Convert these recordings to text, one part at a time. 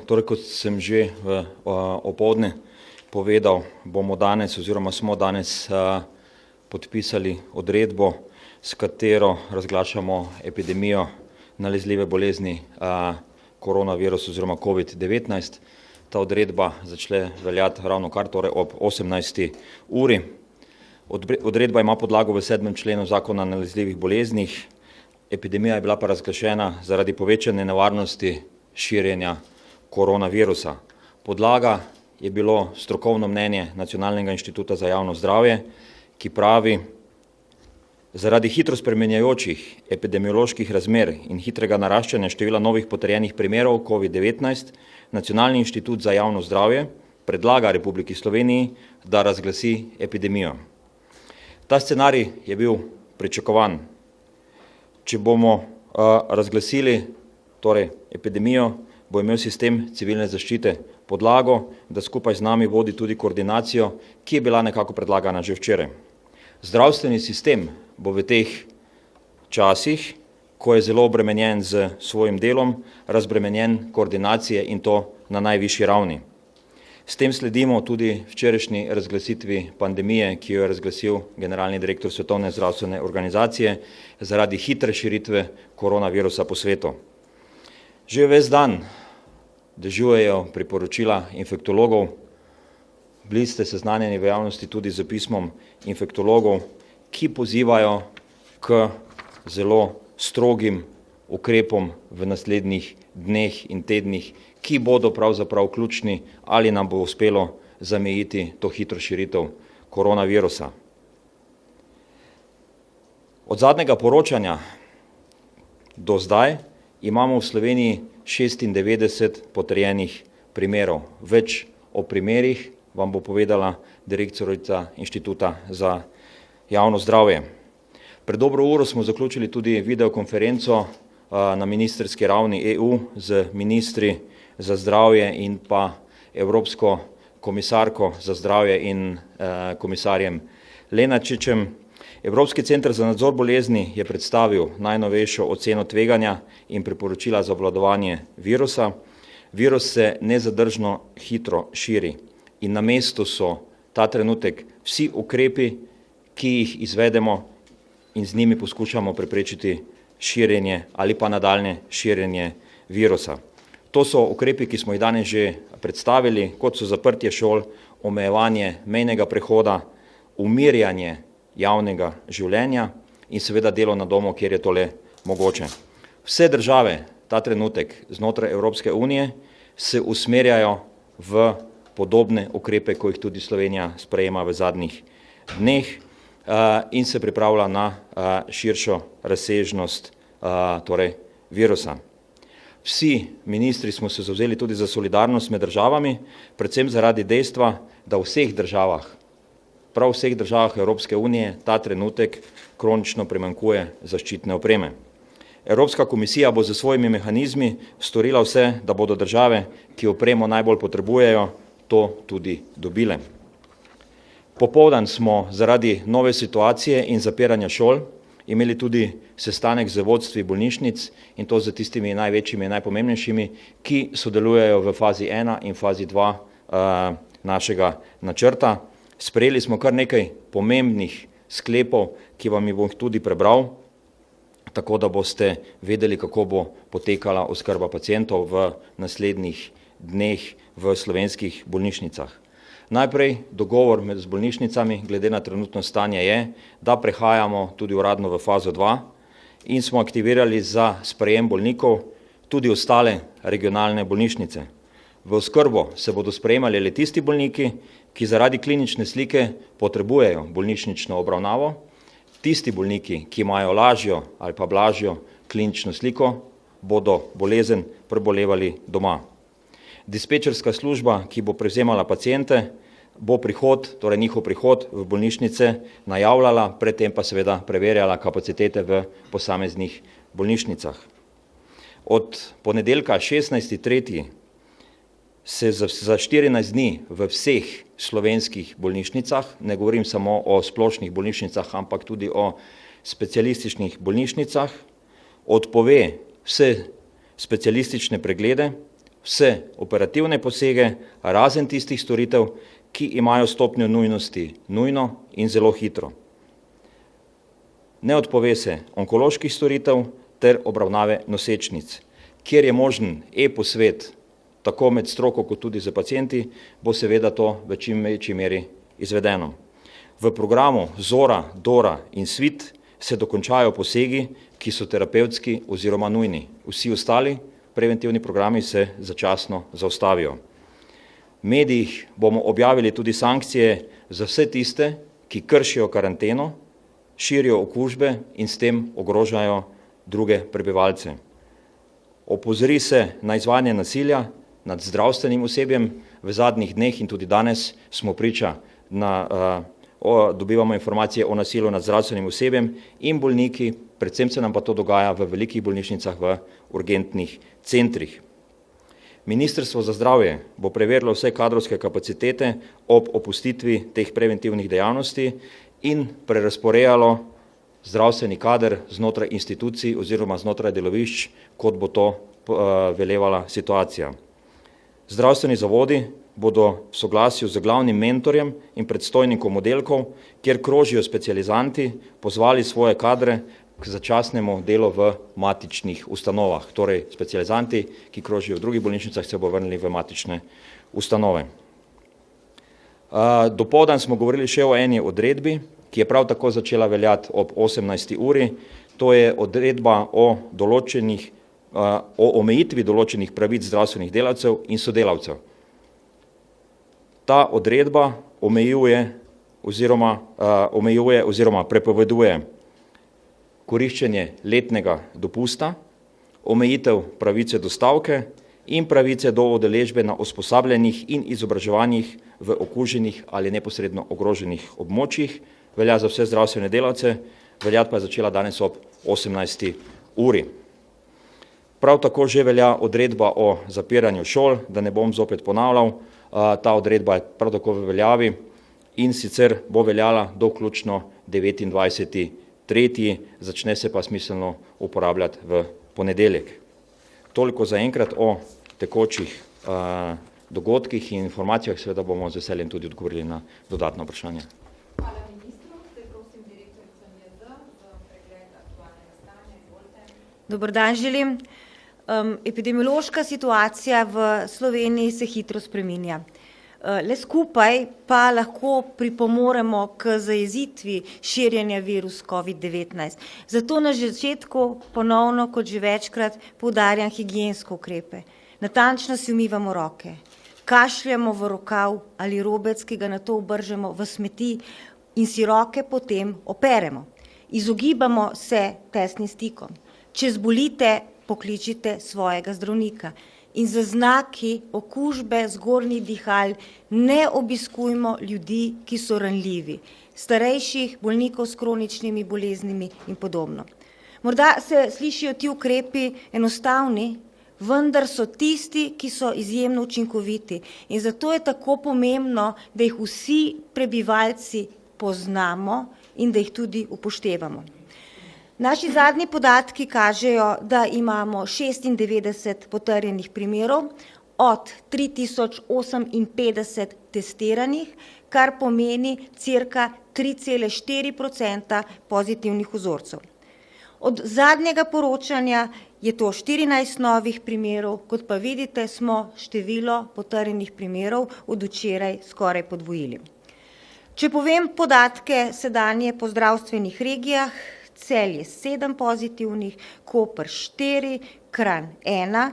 Torej, kot sem že v opoldne povedal, bomo danes oziroma smo danes podpisali odredbo, s katero razglašamo epidemijo nalezljive bolezni koronavirus oziroma COVID-19. Ta odredba začne veljati ravno kar torej ob 18. uri. Odredba ima podlago v 7. členu Zakona o nalezljivih boleznih. Epidemija je bila pa razglašena zaradi povečane nevarnosti širjenja koronavirusa. Podlaga je bilo strokovno mnenje Nacionalnega inštituta za javno zdravje, ki pravi, zaradi hitro spremenjajočih epidemioloških razmer in hitrega naraščanja števila novih potrjenih primerov COVID-19, Nacionalni inštitut za javno zdravje predlaga Republiki Sloveniji, da razglasi epidemijo. Ta scenarij je bil pričakovan. Če bomo razglasili epidemijo, bo imel sistem civilne zaščite podlago, da skupaj z nami vodi tudi koordinacijo, ki je bila nekako predlagana že včeraj. Zdravstveni sistem bo v teh časih, ko je zelo obremenjen z svojim delom, razbremenjen koordinacije in to na najvišji ravni. S tem sledimo tudi včerajšnji razglasitvi pandemije, ki jo je razglasil generalni direktor Svetovne zdravstvene organizacije zaradi hitre širitve koronavirusa po svetu. Že ves dan dežujejo priporočila infektologov, bili ste seznanjeni v javnosti tudi z pismom infektologov, ki pozivajo k zelo strogim ukrepom v naslednjih dneh in tednih, ki bodo pravzaprav ključni, ali nam bo uspelo zamejiti to hitro širitev koronavirusa. Od zadnjega poročanja do zdaj imamo v Sloveniji 96 potrjenih primerov. Več o primerih vam bo povedala direktorica Inštituta za javno zdravje. Pred dobro uro smo zaključili tudi videokonferenco na ministrski ravni EU z ministri za zdravje in pa Evropsko komisarko za zdravje in komisarjem Lenarčičem. Evropski center za nadzor bolezni je predstavil najnovejšo oceno tveganja in priporočila za obvladovanje virusa. Virus se nezadržno hitro širi in na mestu so ta trenutek vsi ukrepi, ki jih izvedemo in z njimi poskušamo preprečiti širjenje ali pa nadaljnje širjenje virusa. To so ukrepi, ki smo jih danes že predstavili, kot so zaprtje šol, omejevanje mejnega prehoda, umirjanje javnega življenja in seveda delo na domu, kjer je to le mogoče. Vse države ta trenutek znotraj Evropske unije se usmerjajo v podobne ukrepe, ko jih tudi Slovenija sprejema v zadnjih dneh in se pripravlja na širšo razsežnost virusa. Vsi ministri smo se zavzeli tudi za solidarnost med državami, predvsem zaradi dejstva, da v vseh državah, prav v vseh državah Evropske unije ta trenutek kronično primanjkuje zaščitne opreme. Evropska komisija bo z svojimi mehanizmi storila vse, da bodo države, ki opremo najbolj potrebujejo, to tudi dobile. Popoldan smo zaradi nove situacije in zapiranja šol imeli tudi sestanek z vodstvi bolnišnic in to z tistimi največjimi in najpomembnejšimi, ki sodelujejo v fazi 1 in fazi 2 našega načrta. Sprejeli smo kar nekaj pomembnih sklepov, ki vam jih bom tudi prebral, tako da boste vedeli, kako bo potekala oskrba pacientov v naslednjih dneh v slovenskih bolnišnicah. Najprej dogovor med bolnišnicami glede na trenutno stanje je, da prehajamo tudi uradno v fazo 2 in smo aktivirali za sprejem bolnikov tudi ostale regionalne bolnišnice. V oskrbo se bodo sprejemali le tisti bolniki, ki zaradi klinične slike potrebujejo bolnišnično obravnavo, tisti bolniki, ki imajo lažjo ali pa blažjo klinično sliko, bodo bolezen prebolevali doma. Dispečerska služba, ki bo prevzemala paciente, bo njihov prihod v bolnišnice najavljala, predtem pa seveda preverjala kapacitete v posameznih bolnišnicah. Od ponedeljka 16.3. se za 14 dni v vseh slovenskih bolnišnicah, ne govorim samo o splošnih bolnišnicah, ampak tudi o specialističnih bolnišnicah, odpove vse specialistične preglede, vse operativne posege, razen tistih storitev, ki imajo stopnjo nujnosti nujno in zelo hitro. Ne odpove se onkoloških storitev ter obravnave nosečnic. Kjer je možen e-posvet, tako med stroko kot tudi za pacienti, bo seveda to v čim večji meri izvedeno. V programu Zora, Dora in Svit se dokončajo posegi, ki so terapevtski oziroma nujni. Vsi ostali preventivni programi se začasno zaustavijo. V medijih bomo objavili tudi sankcije za vse tiste, ki kršijo karanteno, širijo okužbe in s tem ogrožajo druge prebivalce. Opozori se na izvajanje nasilja nad zdravstvenim osebjem. V zadnjih dneh in tudi danes smo priča dobivamo informacije o nasilju nad zdravstvenim osebjem in bolniki, predvsem se nam pa to dogaja v velikih bolnišnicah, v urgentnih centrih. Ministrstvo za zdravje bo preverilo vse kadrovske kapacitete ob opustitvi teh preventivnih dejavnosti in prerazporejalo zdravstveni kader znotraj institucij oziroma znotraj delovišč, kot bo to velevala situacija. Zdravstveni zavodi bodo v soglasju z glavnim mentorjem in predstojnikom oddelkov, kjer krožijo specializanti, pozvali svoje kadre k začasnemu delu v matičnih ustanovah. Torej, specializanti, ki krožijo v drugih bolnišnicah, se bo vrnili v matične ustanove. Dopoldan smo govorili še o eni odredbi, ki je prav tako začela veljati ob 18. uri. To je odredba o omejitvi določenih pravic zdravstvenih delavcev in sodelavcev. Ta odredba omejuje oziroma prepoveduje koriščenje letnega dopusta, omejitev pravice do stavke in pravice do udeležbe na usposabljanjih in izobraževanjih v okuženih ali neposredno ogroženih območjih. Velja za vse zdravstvene delavce, veljati pa je začela danes ob 18. uri. Prav tako že velja odredba o zapiranju šol, da ne bom zopet ponavljal. Ta odredba je prav tako v veljavi in sicer bo veljala do vključno 29.3. Začne se pa smiselno uporabljati v ponedeljek. Toliko za enkrat o tekočih dogodkih in informacijah, seveda bomo z veseljem tudi odgovorili na dodatna vprašanja. Hvala ministru. Zdaj prosim direktorico NIJZ za pregled aktualnega stanja. Izvolite. Dober dan želim. Epidemiološka situacija v Sloveniji se hitro spreminja. Le skupaj pa lahko pripomoremo k zajezitvi širjenja virus COVID-19. Zato na začetku ponovno, kot že večkrat, poudarjam higienske ukrepe. Natančno si umivamo roke, kašljamo v rokav ali robec, ki ga nato obržemo v smeti in si roke potem operemo. Izogibamo se tesnim stikom. Če zbolite, pokličite svojega zdravnika. In za znaki okužbe zgornjih dihal ne obiskujmo ljudi, ki so ranljivi, starejših, bolnikov s kroničnimi boleznimi in podobno. Morda se slišijo ti ukrepi enostavni, vendar so tisti, ki so izjemno učinkoviti. In zato je tako pomembno, da jih vsi prebivalci poznamo in da jih tudi upoštevamo. Naši zadnji podatki kažejo, da imamo 96 potrjenih primerov od 3058 testiranih, kar pomeni cirka 3,4% pozitivnih vzorcev. Od zadnjega poročanja je to 14 novih primerov, kot pa vidite, smo število potrjenih primerov od včeraj skoraj podvojili. Če povem podatke sedanje po zdravstvenih regijah, Celje 7 pozitivnih, Koper 4, Kranj 1,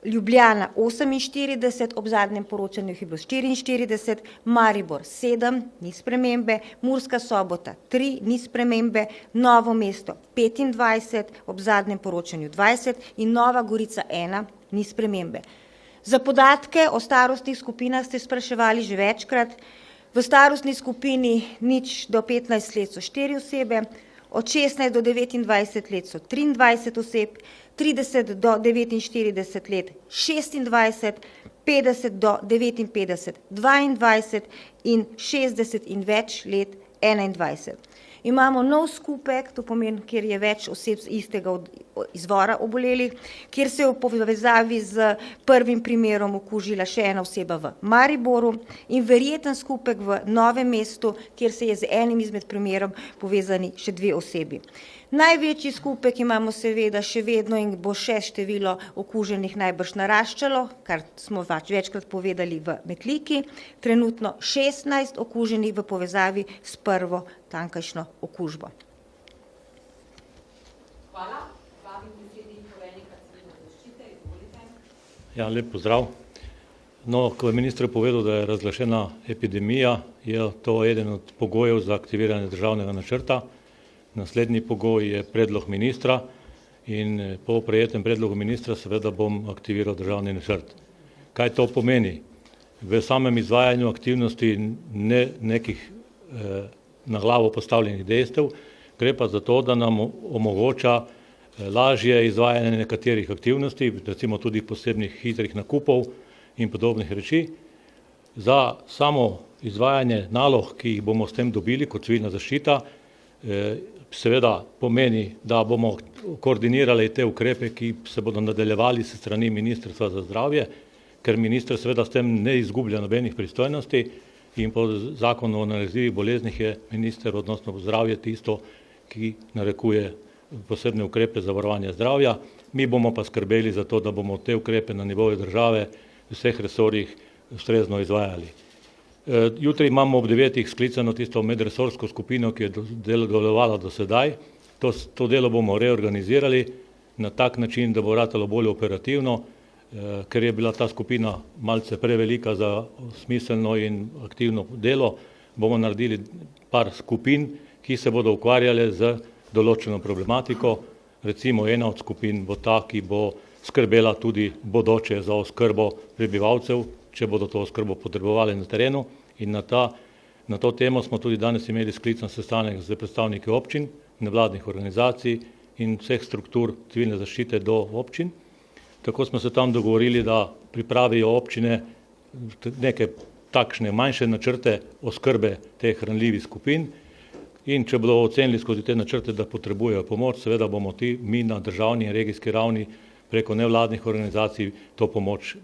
Ljubljana 48, ob zadnjem poročanju je bilo 44, Maribor 7, ni spremembe, Murska Sobota 3, ni spremembe, Novo mesto 25, ob zadnjem poročanju 20 in Nova Gorica 1, ni spremembe. Za podatke o starostnih skupinah ste spraševali že večkrat. V starostni skupini 0 do 15 let so 4 osebe, od 16 do 29 let so 23 oseb, 30 do 49 let 26, 50 do 59 22 in 60 in več let 21. Imamo nov skupek, to pomeni, kjer je več oseb z istega izvora obolelih, kjer se je v povezavi z prvim primerom okužila še ena oseba v Mariboru in verjeten skupek v Novem mestu, kjer se je z enim izmed primerov povezani še 2 osebi. Največji skupek imamo seveda še vedno in bo še število okuženih najbrž naraščalo, kar smo večkrat povedali v Metliki, trenutno 16 okuženih v povezavi s prvo tamkajšnjo okužbo. Hvala. Vabim besedi poveljnika civilne zaščite, izvolite. Ja, lep pozdrav. No, ko je minister povedal, da je razglašena epidemija, je to eden od pogojev za aktiviranje državnega načrta. Naslednji pogoj je predlog ministra in po prejetem predlogu ministra seveda bom aktiviral državni načrt. Kaj to pomeni? V samem izvajanju aktivnosti ne nekih na glavo postavljenih dejstev, gre pa za to, da nam omogoča lažje izvajanje nekaterih aktivnosti, recimo tudi posebnih hitrih nakupov in podobnih reči. Za samo izvajanje nalog, ki jih bomo s tem dobili kot civilna zaščita, seveda pomeni, da bomo koordinirali te ukrepe, ki se bodo nadaljevali s strani Ministrstva za zdravje, ker minister seveda s tem ne izgublja nobenih pristojnosti in po zakonu o nalezljivih boleznih je minister, odnosno zdravje, tisto, ki narekuje posebne ukrepe za varovanje zdravja. Mi bomo pa skrbeli za to, da bomo te ukrepe na nivoju države v vseh resorjih ustrezno izvajali. Jutri imamo ob 9. sklicano tisto medresorsko skupino, ki je delovala do sedaj. To delo bomo reorganizirali na tak način, da bo ratalo bolj operativno, ker je bila ta skupina malce prevelika za smiselno in aktivno delo. Bomo naredili par skupin, ki se bodo ukvarjale z določeno problematiko. Recimo ena od skupin bo ta, ki bo skrbela tudi bodoče za oskrbo prebivalcev, če bodo to oskrbo potrebovali na terenu. In na to temo smo tudi danes imeli sklican sestanek z predstavniki občin, nevladnih organizacij in vseh struktur civilne zaščite do občin. Tako smo se tam dogovorili, da pripravijo občine neke takšne manjše načrte oskrbe teh ranljivih skupin in če bodo ocenili skozi te načrte, da potrebujejo pomoč, seveda bomo mi na državni in regijski ravni preko nevladnih organizacij to pomoč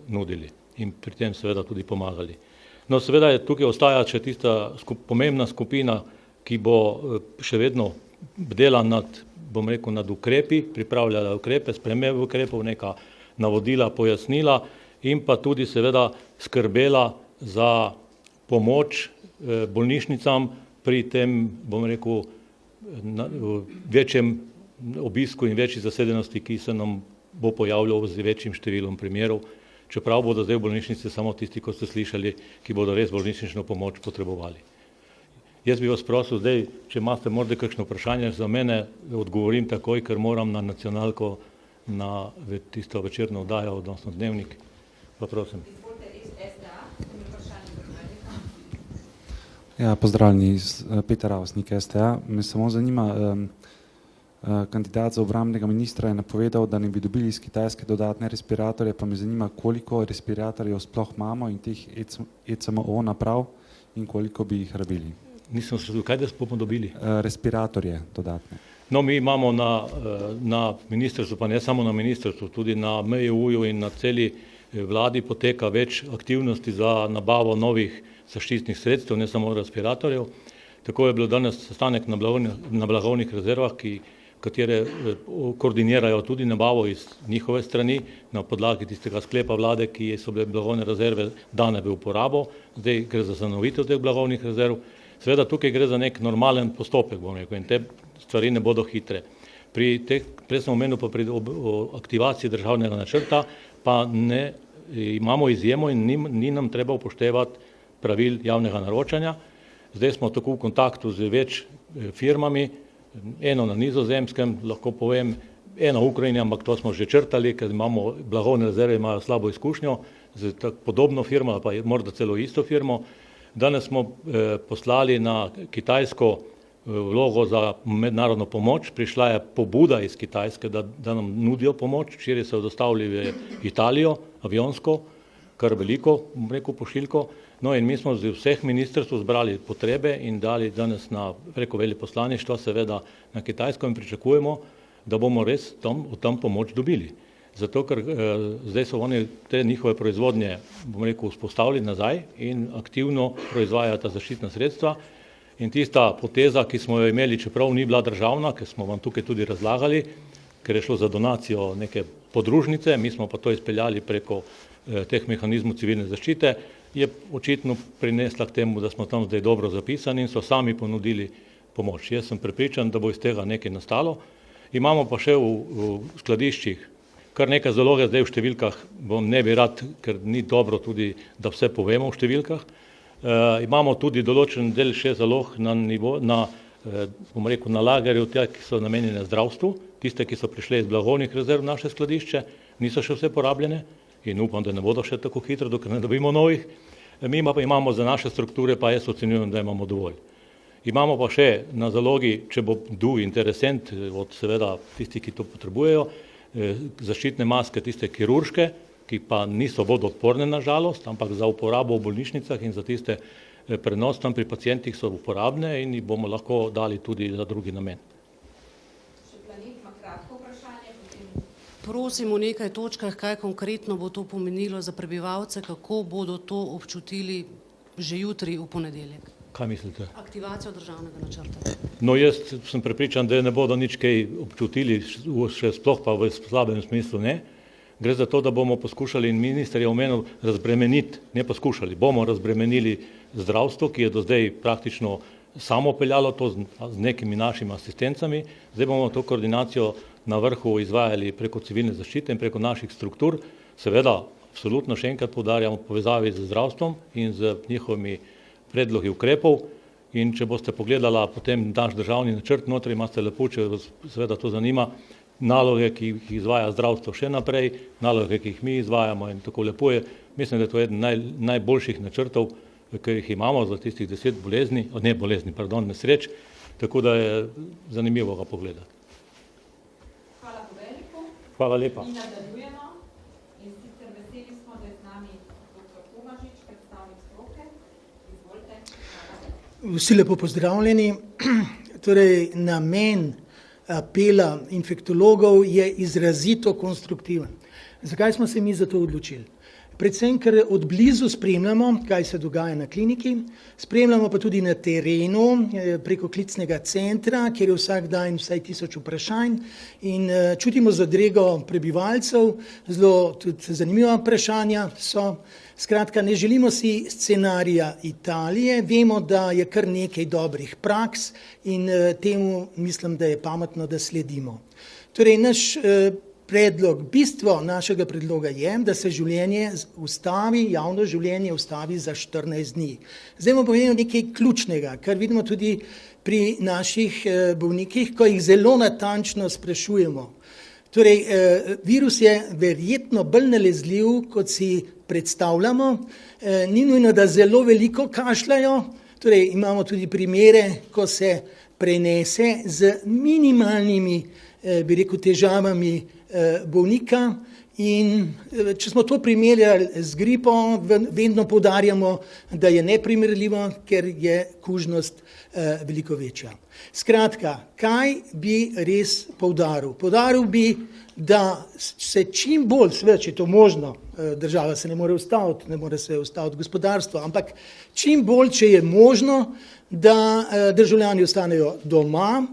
nudili in pri tem seveda tudi pomagali. No, seveda je tukaj ostaja še tista pomembna skupina, ki bo še vedno bdela nad, bom rekel, nad ukrepi, pripravljala ukrepe, spremembe ukrepov, neka navodila, pojasnila in pa tudi seveda skrbela za pomoč bolnišnicam pri tem, bom rekel, večjem obisku in večji zasedenosti, ki se nam bo pojavljal z večjim številom primerov, čeprav bodo zdaj v bolnišnici samo tisti, ko ste slišali, ki bodo res bolnišnično pomoč potrebovali. Jaz bi vas prosil zdaj, če imate morda kakšno vprašanje za mene, odgovorim takoj, ker moram na nacionalko na tisto večerno oddajo, odnosno dnevnik. Pa prosim. Ja, pozdravljeni, Peter Ravsnik, STA. Me samo zanima, kandidat za obrambnega ministra je napovedal, da ne bi dobili iz Kitajske dodatne respiratorje, pa me zanima, koliko respiratorjev sploh imamo in teh ECMO naprav in koliko bi jih rabili. Nisem se kaj, da bomo dobili? Respiratorje dodatne. No, mi imamo na ministrstvu, pa ne samo na ministrstvu, tudi na MJU-ju in na celi vladi poteka več aktivnosti za nabavo novih zaščitnih sredstev, ne samo respiratorjev. Tako je bilo danes sestanek na blagovnih rezervah, katere koordinirajo tudi nabavo iz njihove strani na podlagi tistega sklepa vlade, ki so bile blagovne rezerve dane v uporabo. Zdaj gre za zanovitev teh blagovnih rezerv. Seveda tukaj gre za nek normalen postopek, bom rekel, in te stvari ne bodo hitre. Prej sem omenil pa pri aktivaciji državnega načrta, pa ne imamo izjemo in ni nam treba upoštevati pravil javnega naročanja. Zdaj smo tako v kontaktu z več firmami, eno na Nizozemskem, lahko povem, eno v Ukrajini, ampak to smo že črtali, ker imamo blagovne rezerve, imajo slabo izkušnjo z podobno firmo, pa morda celo isto firmo. Danes smo poslali na Kitajsko vlogo za mednarodno pomoč, prišla je pobuda iz Kitajske, da nam nudijo pomoč, včeraj so jo dostavili v Italijo, avionsko, kar veliko, bom rekel, pošiljko. No in mi smo z vseh ministrstv zbrali potrebe in dali danes preko veleposlaništva seveda na Kitajsko in pričakujemo da bomo res od tam pomoč dobili. Zato, ker zdaj so oni te njihove proizvodnje, bom rekel, vzpostavili nazaj in aktivno proizvajajo ta zaščitna sredstva. In tista poteza, ki smo jo imeli, čeprav ni bila državna, ker smo vam tukaj tudi razlagali, ker je šlo za donacijo neke podružnice, mi smo pa to izpeljali preko teh mehanizmov civilne zaščite, je očitno prinesla k temu, da smo tam zdaj dobro zapisani in so sami ponudili pomoč. Jaz sem prepričan, da bo iz tega nekaj nastalo. Imamo pa še v skladiščih kar nekaj zaloge, zdaj v številkah ne bi rad, ker ni dobro tudi, da vse povemo v številkah. Imamo tudi določen del še zalog bom rekel, na lagerju, ki so namenjene zdravstvu, tiste, ki so prišle iz blagovnih rezerv v naše skladišče, niso še vse porabljene in upam, da ne bodo še tako hitro, dokler ne dobimo novih. Mi pa imamo za naše strukture, pa jaz ocenjujem, da imamo dovolj. Imamo pa še na zalogi, če bo interesent od seveda tistih, ki to potrebujejo, zaščitne maske, tiste kirurške, ki pa niso vodoodporne na žalost, ampak za uporabo v bolnišnicah in za tiste prenos tam pri pacientih so uporabne in jih bomo lahko dali tudi za drugi namen. Še Planet ima kratko vprašanje. Prosim v nekaj točkah, kaj konkretno bo to pomenilo za prebivalce, kako bodo to občutili že jutri v ponedeljek. Kaj mislite? Aktivacijo državnega načrta. No, jaz sem prepričan, da ne bodo nič kaj občutili, še sploh pa v slabem smislu ne. Gre za to, da bomo poskušali, in minister je omenil, razbremeniti, ne poskušali, bomo razbremenili zdravstvo, ki je do zdaj praktično samo peljalo to z nekimi našimi asistencami. Zdaj bomo to koordinacijo na vrhu izvajali preko civilne zaščite in preko naših struktur. Seveda, absolutno še enkrat poudarjamo povezavi z zdravstvom in z njihovimi predlogi ukrepov. In če boste pogledala potem naš državni načrt, notri imate lepo, če vas seveda to zanima, naloge, ki jih izvaja zdravstvo še naprej, naloge, ki jih mi izvajamo in tako lepo je. Mislim, da je to eden najboljših načrtov, ki jih imamo za tistih 10 nesreč, tako da je zanimivo ga pogledati. Hvala poveljniku. Hvala lepa. In nadaljujemo. In sicer veseli smo, da je z nami dr. Tomažič, predstavnik stroke. Izvolite. Vsi lepo pozdravljeni. Torej, namen apela infektologov je izrazito konstruktiven. Zakaj smo se mi za to odločili? Predvsem, ker od blizu spremljamo, kaj se dogaja na kliniki, spremljamo pa tudi na terenu preko klicnega centra, kjer je vsak dan vsaj 1000 vprašanj in čutimo zadrego prebivalcev, zelo tudi zanimiva vprašanja so. Skratka, ne želimo si scenarija Italije, vemo, da je kar nekaj dobrih praks in temu mislim, da je pametno, da sledimo. Torej, naš predlog, bistvo našega predloga je, da se življenje ustavi, javno življenje ustavi za 14 dni. Zdaj bomo povedali nekaj ključnega, kar vidimo tudi pri naših bolnikih, ko jih zelo natančno sprašujemo. Torej, virus je verjetno bolj nalezljiv, kot si predstavljamo, ni nujno, da zelo veliko kašljajo, torej imamo tudi primere, ko se prenese z minimalnimi, bi rekel, težavami bolnika in če smo to primerjali z gripo, vedno poudarjamo, da je neprimerljivo, ker je kužnost veliko večja. Skratka, kaj bi res poudaril? Poudaril bi, da se čim bolj, seveda, če je to možno, država se ne more ustaviti, ne more se ustaviti gospodarstvo, ampak čim bolj, če je možno, da državljani ostanejo doma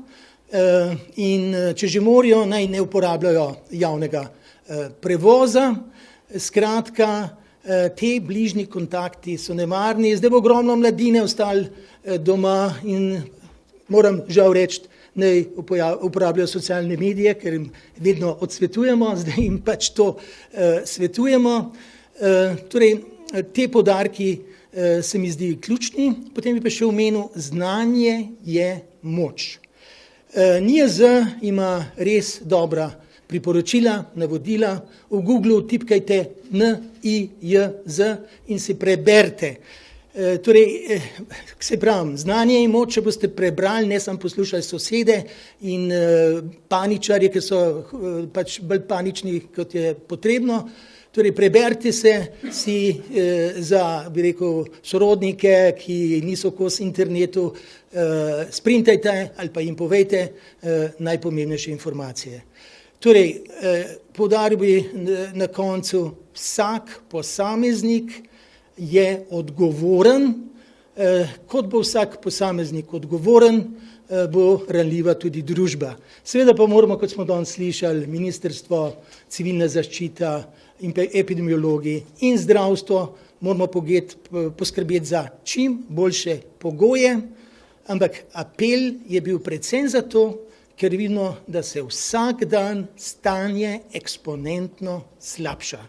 in če že morajo, naj ne uporabljajo javnega prevoza. Skratka, te bližnji kontakti so nevarni. Zdaj bo ogromno mladine ostali doma in moram žal reči, naj uporabljajo socialne medije, ker jim vedno odsvetujemo, zdaj jim pač to svetujemo. Torej, te poudarki se mi zdi ključni, potem bi pa še omenil, znanje je moč. NIJZ ima res dobra priporočila, navodila, v Googlu tipkajte NIJZ in si preberite. Torej, se pravim, znanje je moč, če boste prebrali, ne samo poslušali sosede in paničarje, ki so pač bolj panični, kot je potrebno. Torej, preberite se si za, bi rekel, sorodnike, ki niso kos internetu, sprintajte ali pa jim povejte najpomembnejše informacije. Torej, poudaril bi na koncu, vsak posameznik je odgovoren, kot bo vsak posameznik odgovoren, bo ranljiva tudi družba. Seveda pa moramo, kot smo danes slišali, ministrstvo, civilna zaščita, epidemiologi in zdravstvo, moramo poskrbeti za čim boljše pogoje, ampak apel je bil predvsem zato, ker vidimo, da se vsak dan stanje eksponentno slabša.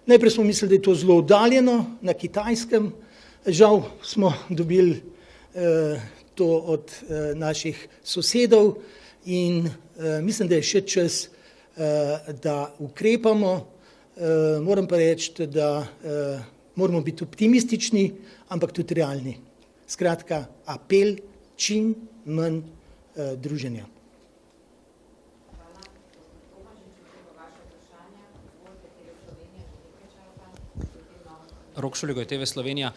Najprej smo mislili, da je to zelo oddaljeno na Kitajskem, žal smo dobili to od naših sosedov in mislim, da je še čas, da ukrepamo. Moram pa reči, da moramo biti optimistični, ampak tudi realni. Skratka, apel čim manj druženja. Rok Šuligoj, TV Slovenija.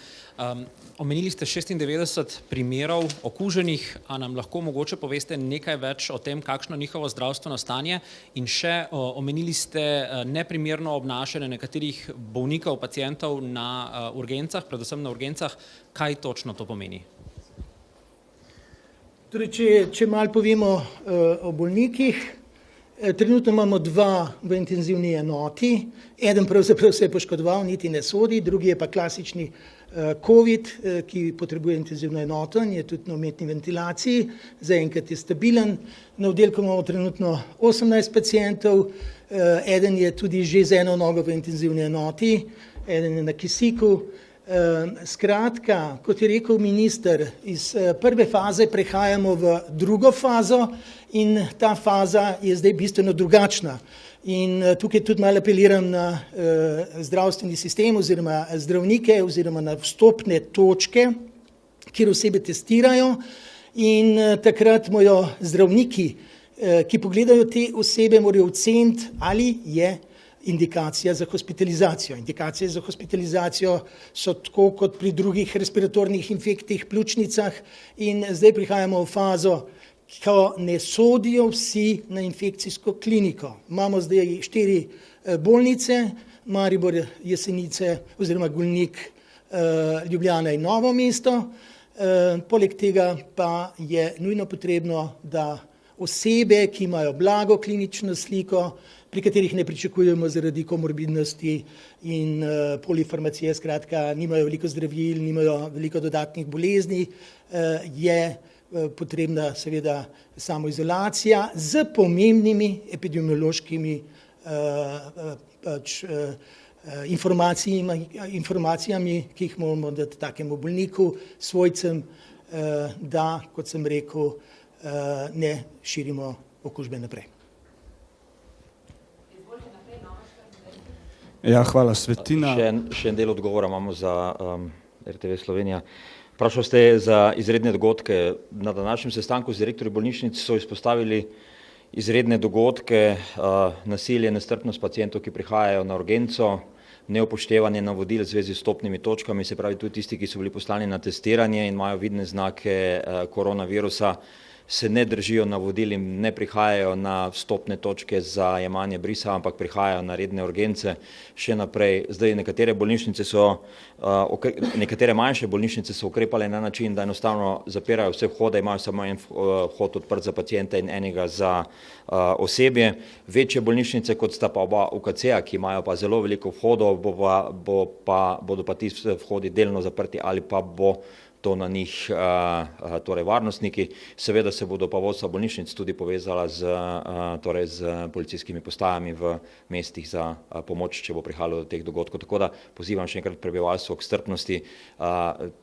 Omenili ste 96 primerov okuženih, a nam lahko mogoče poveste nekaj več o tem, kakšno njihovo zdravstveno stanje, in še omenili ste neprimerno obnašanje nekaterih bolnikov, pacientov na urgencah, predvsem na urgencah. Kaj točno to pomeni? Torej, če malo povemo o bolnikih, trenutno imamo 2 v intenzivni enoti, eden pravzaprav se je poškodoval, niti ne sodi, drugi je pa klasični COVID, ki potrebuje intenzivno enoto in je tudi na umetni ventilaciji, zaenkrat je stabilen. Na oddelku imamo trenutno 18 pacientov, eden je tudi že z eno nogo v intenzivni enoti, eden je na kisiku. Skratka, kot je rekel minister, iz prve faze prehajamo v drugo fazo in ta faza je zdaj bistveno drugačna. In tukaj tudi malo apeliram na zdravstveni sistem oziroma zdravnike oziroma na vstopne točke, kjer osebe testirajo, in takrat morajo zdravniki, ki pogledajo te osebe, morajo oceniti, ali je indikacija za hospitalizacijo. Indikacije za hospitalizacijo so tako kot pri drugih respiratornih infektih, pljučnicah, in zdaj prihajamo v fazo, ko ne sodijo vsi na infekcijsko kliniko. Imamo zdaj 4 bolnice, Maribor, Jesenice oziroma Golnik, Ljubljana in Novo mesto. Poleg tega pa je nujno potrebno, da osebe, ki imajo blago klinično sliko, pri katerih ne pričakujemo zaradi komorbidnosti in polifarmacije, skratka, nimajo veliko zdravil, nimajo veliko dodatnih bolezni, je potrebna seveda samoizolacija z pomembnimi epidemiološkimi informacijami, ki jih moramo dati takemu bolniku, svojcem, da, kot sem rekel, ne širimo okužbe naprej. Ja, hvala, Svetina. Še en del odgovora imamo za RTV Slovenija. Vprašali ste za izredne dogodke. Na današnjem sestanku z direktorji bolnišnic so izpostavili izredne dogodke, nasilje, nestrpnost pacientov, ki prihajajo na urgenco, neupoštevanje navodil v zvezi s vstopnimi točkami, se pravi tudi tisti, ki so bili poslani na testiranje in imajo vidne znake koronavirusa, se ne držijo navodil in ne prihajajo na vstopne točke za jemanje brisa, ampak prihajajo na redne urgence. Še naprej, zdaj nekatere manjše bolnišnice so ukrepale na način, da enostavno zapirajo vse vhode, imajo samo en vhod odprt za paciente in enega za osebje. Večje bolnišnice, kot sta pa oba UKC-ja, ki imajo pa zelo veliko vhodov, bodo pa ti vhodi delno zaprti ali pa bo to na njih, torej varnostniki. Seveda se bodo pa vodstva bolnišnic tudi povezala z policijskimi postajami v mestih za pomoč, če bo prihajalo do teh dogodkov. Tako da pozivam še enkrat prebivalstvo k strpnosti,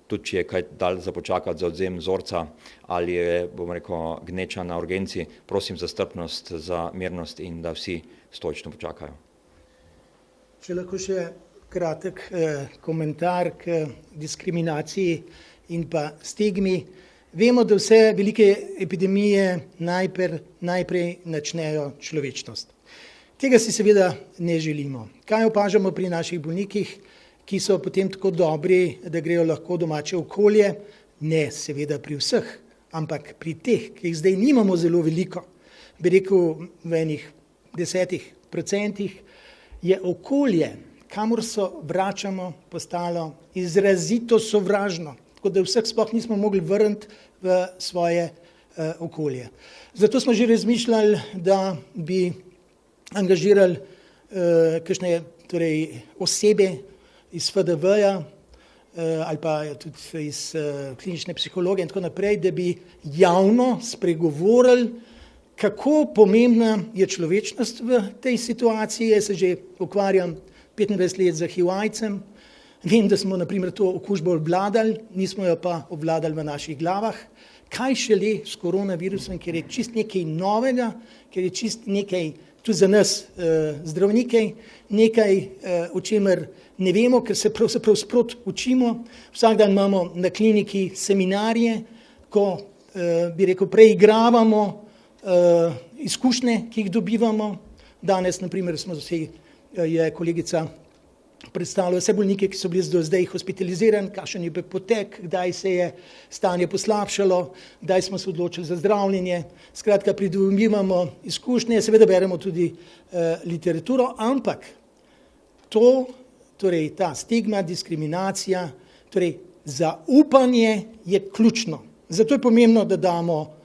tudi če je kaj dalj za počakati za odvzem vzorca ali je, bom rekel, gneča na urgenci, prosim za strpnost, za mirnost in da vsi stoično počakajo. Če lahko še kratek komentar k diskriminaciji in pa stigmi. Vemo, da vse velike epidemije najprej načnejo človečnost. Tega si seveda ne želimo. Kaj opažamo pri naših bolnikih, ki so potem tako dobri, da grejo lahko domače okolje? Ne, seveda pri vseh, ampak pri teh, ki jih zdaj nimamo zelo veliko, bi rekel v enih 10%, je okolje, kamor se vračamo, postalo izrazito sovražno, tako da vseh sploh nismo mogli vrniti v svoje okolje. Zato smo že razmišljali, da bi angažirali kakšne osebe iz FDV-ja ali pa tudi iz klinične psihologe in tako naprej, da bi javno spregovorili, kako pomembna je človečnost v tej situaciji. Jaz se že ukvarjam 25 let z HIV-ajcem. Vem, da smo na primer to okužbo obvladali, nismo jo pa obvladali v naših glavah. Kaj šele s koronavirusom, ker je čist nekaj novega, ker je čist nekaj tudi za nas zdravnike, nekaj, o čemer ne vemo, ker se pravzaprav sproti učimo. Vsak dan imamo na kliniki seminarje, ko bi rekel, preigravamo izkušnje, ki jih dobivamo. Danes, na primer, je kolegica predstavila vse bolnike, ki so bili do zdaj hospitalizirani, kakšen je bil potek, kdaj se je stanje poslabšalo, kdaj smo se odločili za zdravljenje. Skratka, pridobivamo izkušnje, seveda beremo tudi literaturo, ampak torej ta stigma, diskriminacija, torej zaupanje je ključno. Zato je pomembno, da damo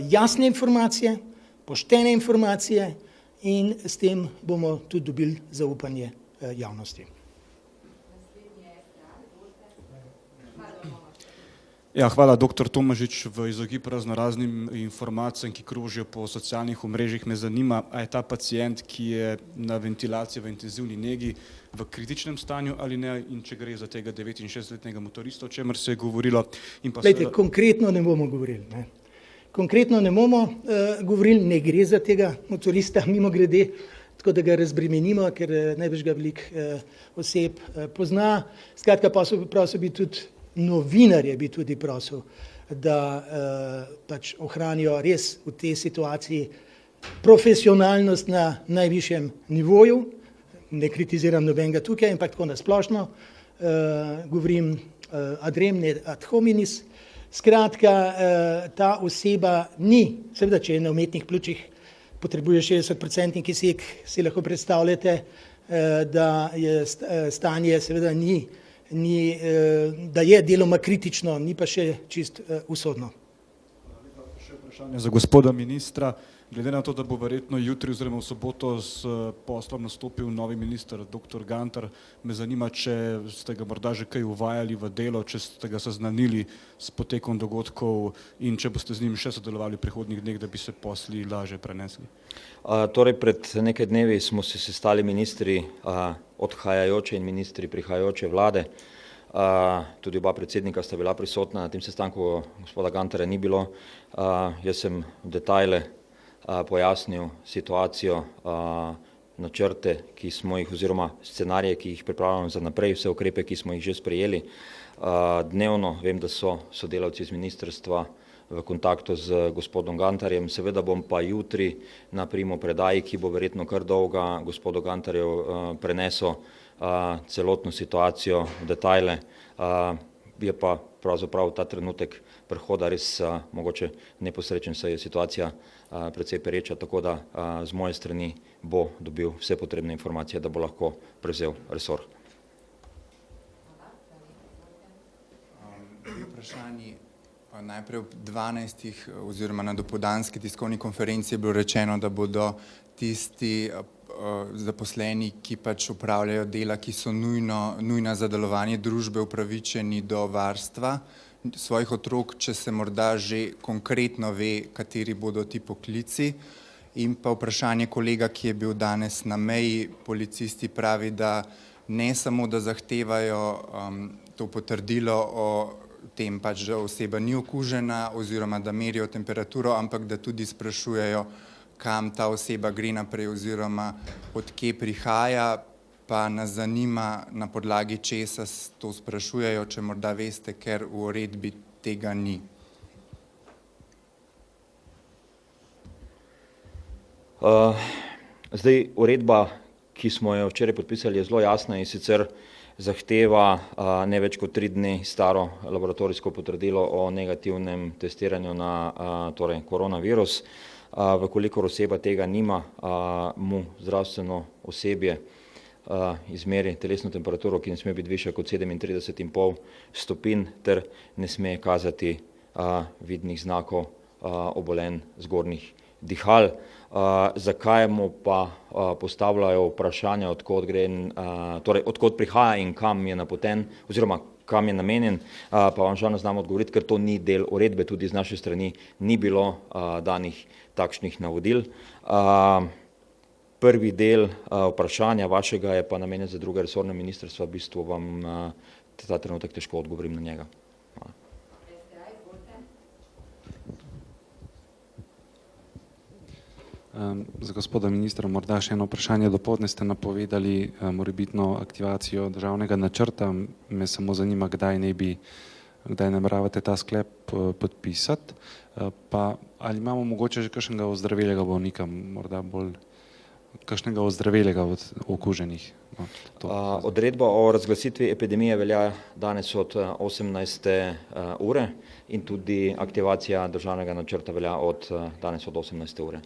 jasne informacije, poštene informacije in s tem bomo tudi dobili zaupanje javnosti. Ja, hvala, dr. Tomažič. V izogib raznoraznim informacijam, ki krožijo po socialnih omrežjih, me zanima, a je ta pacient, ki je na ventilaciji v intenzivni negi, v kritičnem stanju ali ne, in če gre za tega 69-letnega motorista, o čemer se je govorilo. Glejte, konkretno ne bomo govorili. Konkretno ne bomo govorili, ne gre za tega motorista, mimo grede, tako da ga razbremenimo, ker najbrž ga veliko oseb pozna. Skratka, prosil bi tudi novinarje, bi tudi prosil, da pač ohranijo res v tej situaciji profesionalnost na najvišjem nivoju. Ne kritiziram nobenega tukaj, ampak tako nasplošno govorim ad rem, ne ad hominis. Skratka, ta oseba ni, seveda, če je na umetnih pljučih, potrebuje 60% kisik, si lahko predstavljate, da je stanje seveda ni, da je deloma kritično, ni pa še čist usodno. Še vprašanje za gospoda ministra. Glede na to, da bo verjetno jutri oziroma v soboto s poslom nastopil novi minister, dr. Gantar, me zanima, če ste ga morda že kaj uvajali v delo, če ste ga seznanili s potekom dogodkov in če boste z njim še sodelovali v prihodnjih dneh, da bi se posli lažje prenesli. Torej, pred nekaj dnevi smo se sestali ministri odhajajoče in ministri prihajajoče vlade. Tudi oba predsednika sta bila prisotna na tem sestanku, gospoda Gantarja ni bilo. Jaz sem v detajle pojasnil situacijo, načrte, ki smo jih, oziroma scenarije, ki jih pripravljamo za naprej, vse ukrepe, ki smo jih že sprejeli. Dnevno vem, da so sodelavci iz ministrstva v kontaktu z gospodom Gantarjem, seveda bom pa jutri na primopredaji, ki bo verjetno kar dolga, gospodu Gantarju prenesel celotno situacijo, detajle, je pa pravzaprav ta trenutek prehoda res mogoče neposrečen, saj je situacija precej pereča, tako da z moje strani bo dobil vse potrebne informacije, da bo lahko prevzel resor. Vprašanje. Najprej ob 12. oziroma na dopoldanski tiskovni konferenci je bilo rečeno, da bodo tisti zaposleni, ki pač upravljajo dela, ki so nujna za delovanje družbe, upravičeni do varstva svojih otrok, če se morda že konkretno ve, kateri bodo ti poklici. In pa vprašanje kolega, ki je bil danes na meji, policisti pravi, da ne samo, da zahtevajo to potrdilo o tem pač, da oseba ni okužena oziroma da merijo temperaturo, ampak da tudi sprašujejo, kam ta oseba gre naprej oziroma od kje prihaja, pa nas zanima, na podlagi česa to sprašujejo, če morda veste, ker v uredbi tega ni. Zdaj, uredba, ki smo jo včeraj podpisali, je zelo jasna in sicer zahteva ne več kot 3 dni staro laboratorijsko potrdilo o negativnem testiranju na torej koronavirus. Vkolikor oseba tega nima, mu zdravstveno osebje izmeri telesno temperaturo, ki ne sme biti višja kot 37,5 stopinj ter ne sme kazati vidnih znakov obolenj zgornjih dihal. Zakaj mu pa postavljajo vprašanja, torej odkot prihaja in kam je napoten oziroma kam je namenjen, pa vam žal ne znam odgovoriti, ker to ni del uredbe, tudi z naše strani ni bilo danih takšnih navodil. Prvi del vprašanja vašega je pa namenjen za druga resorna ministrstva, v bistvu vam ta trenutek težko odgovorim na njega. Za gospoda ministra morda še eno vprašanje. Dopoldne ste napovedali morebitno aktivacijo državnega načrta. Me samo zanima, kdaj nameravate ta sklep podpisati. Pa ali imamo mogoče že kakšnega ozdravelega bolnika, morda bolj kakšnega ozdravelega od okuženih? Odredba o razglasitvi epidemije velja danes od 18. ure in tudi aktivacija državnega načrta velja od danes od 18. ure.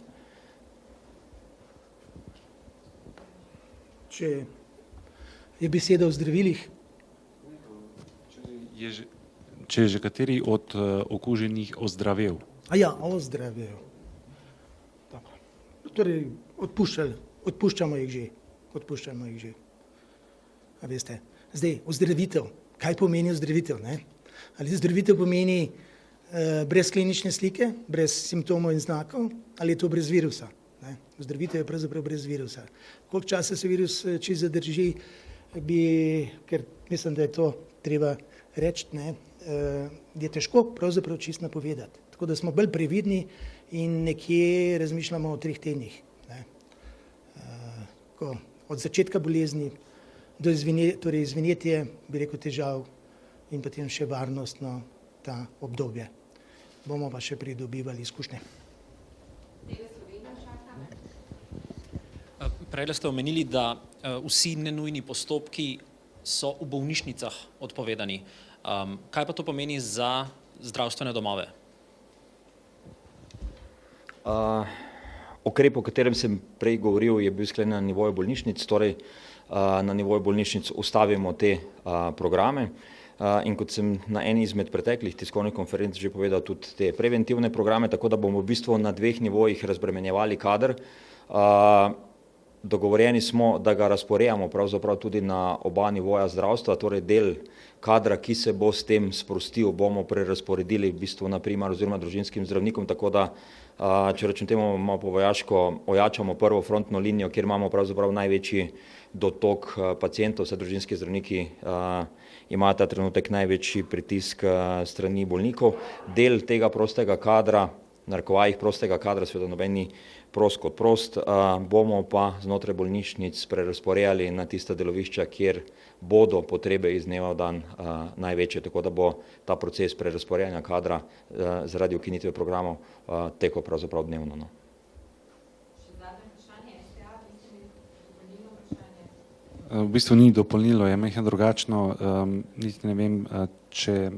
Če je beseda o zdravilih. Če je že kateri od okuženih ozdravel? Ozdravel. Torej, odpuščamo jih že. A veste, zdaj, ozdravitev. Kaj pomeni ozdravitev, ne? Ali ozdravitev pomeni brez klinične slike, brez simptomov in znakov, ali je to brez virusa? Ozdravitev je pravzaprav brez virusa. Koliko časa se virus čisto zadrži, ker mislim, da je to treba reči, je težko pravzaprav čisto napovedati. Tako da smo bolj previdni in nekje razmišljamo o 3 tednih. Od začetka bolezni do izvinetje, bi rekel, težav in potem še varnostno ta obdobje. Bomo pa še pridobivali izkušnje. Prej ste omenili, da vsi nenujni postopki so v bolnišnicah odpovedani. Kaj pa to pomeni za zdravstvene domove? Ukrep, o katerem sem prej govoril, je bil sklenjen na nivoju bolnišnic, torej na nivoju bolnišnic ustavimo te programe. In kot sem na eni izmed preteklih tiskovnih konferenc že povedal, tudi te preventivne programe, tako da bomo v bistvu na 2 nivojih razbremenjevali kader. Dogovorjeni smo, da ga razporejamo pravzaprav tudi na oba nivoja zdravstva, torej del kadra, ki se bo s tem sprostil, bomo prerazporedili v bistvu na primar oziroma družinskim zdravnikom, tako da, če rečem temu malo po vojaško, ojačamo prvo frontno linijo, kjer imamo pravzaprav največji dotok pacientov, vse družinski zdravniki imajo ta trenutek največji pritisk strani bolnikov. Del tega prostega kadra, narekovajih prostega kadra, seveda nobeni prost kot prost, bomo pa znotraj bolnišnic prerazporejali na tista delovišča, kjer bodo potrebe iz dneva v dan največje, tako da bo ta proces prerazporejanja kadra zaradi ukinitve programov tekel pravzaprav dnevno. V bistvu ni dopolnilo, je majhno drugačno, niti ne vem, če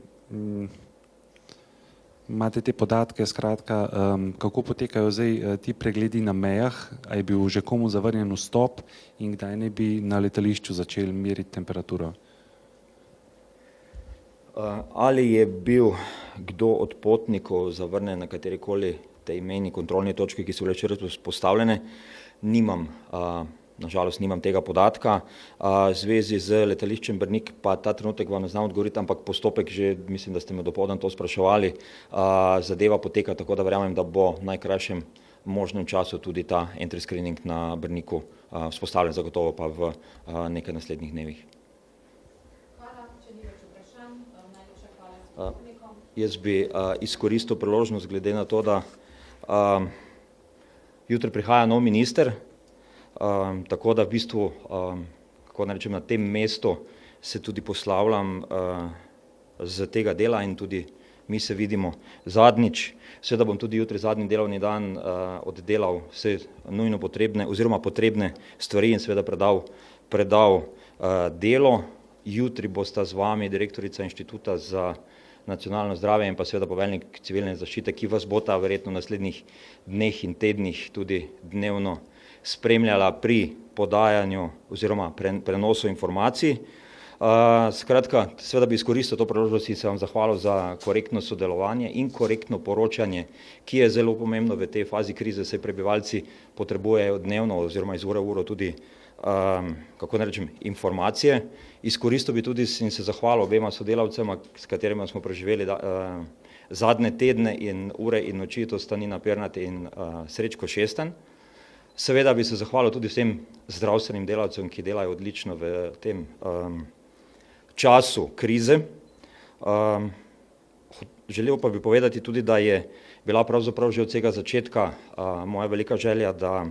imate te podatke, skratka, kako potekajo zdaj ti pregledi na mejah, a je bil že komu zavrnjen vstop in kdaj ne bi na letališču začeli meriti temperaturo? Ali je bil kdo od potnikov zavrnjen na katerikoli tej mejni kontrolni točki, ki so bile včeraj vzpostavljene, nažalost nimam tega podatka. V zvezi z letališčem Brnik pa ta trenutek vam ne znam odgovoriti, ampak postopek že, mislim, da ste me dopoldan to spraševali, zadeva poteka, tako da verjamem, da bo v najkrajšem možnem času tudi ta entry screening na Brniku vzpostavljen, zagotovo pa v nekaj naslednjih dnevih. Hvala, če ni več vprašanj, najlepša hvala sogovornikom. Jaz bi izkoristil priložnost glede na to, da jutri prihaja nov minister, tako da v bistvu, kako naj rečem, na tem mestu se tudi poslavljam z tega dela in tudi mi se vidimo zadnjič. Seveda bom tudi jutri zadnji delovni dan oddelal vse nujno potrebne oziroma potrebne stvari in seveda predal delo. Jutri bosta z vami direktorica Inštituta za nacionalno zdravje in pa seveda poveljnik civilne zaščite, ki vas bota verjetno v naslednjih dneh in tednih tudi dnevno spremljala pri podajanju oziroma prenosu informacij. Skratka, seveda bi izkoristil to priložnost in se vam zahvalil za korektno sodelovanje in korektno poročanje, ki je zelo pomembno v tej fazi krize, saj prebivalci potrebujejo dnevno oziroma iz ure v uro tudi kako ne rečem, informacije. Izkoristil bi tudi in se zahvalil obema sodelavcema, s katerima smo preživeli zadnje tedne in ure in noči, to sta Nina Pirnat in Srečko Šesten. Seveda bi se zahvalil tudi vsem zdravstvenim delavcem, ki delajo odlično v tem času krize. Želel pa bi povedati tudi, da je bila pravzaprav že od vsega začetka moja velika želja, da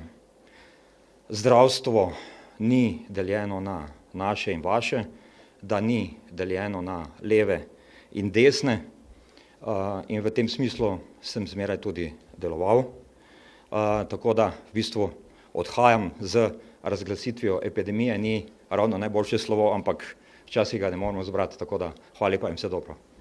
zdravstvo ni deljeno na naše in vaše, da ni deljeno na leve in desne in v tem smislu sem zmeraj tudi deloval. Tako da v bistvu odhajam z razglasitvijo epidemije, ni ravno najboljše slovo, ampak včasih ga ne moramo zbrati, tako da hvala lepa in vse dobro.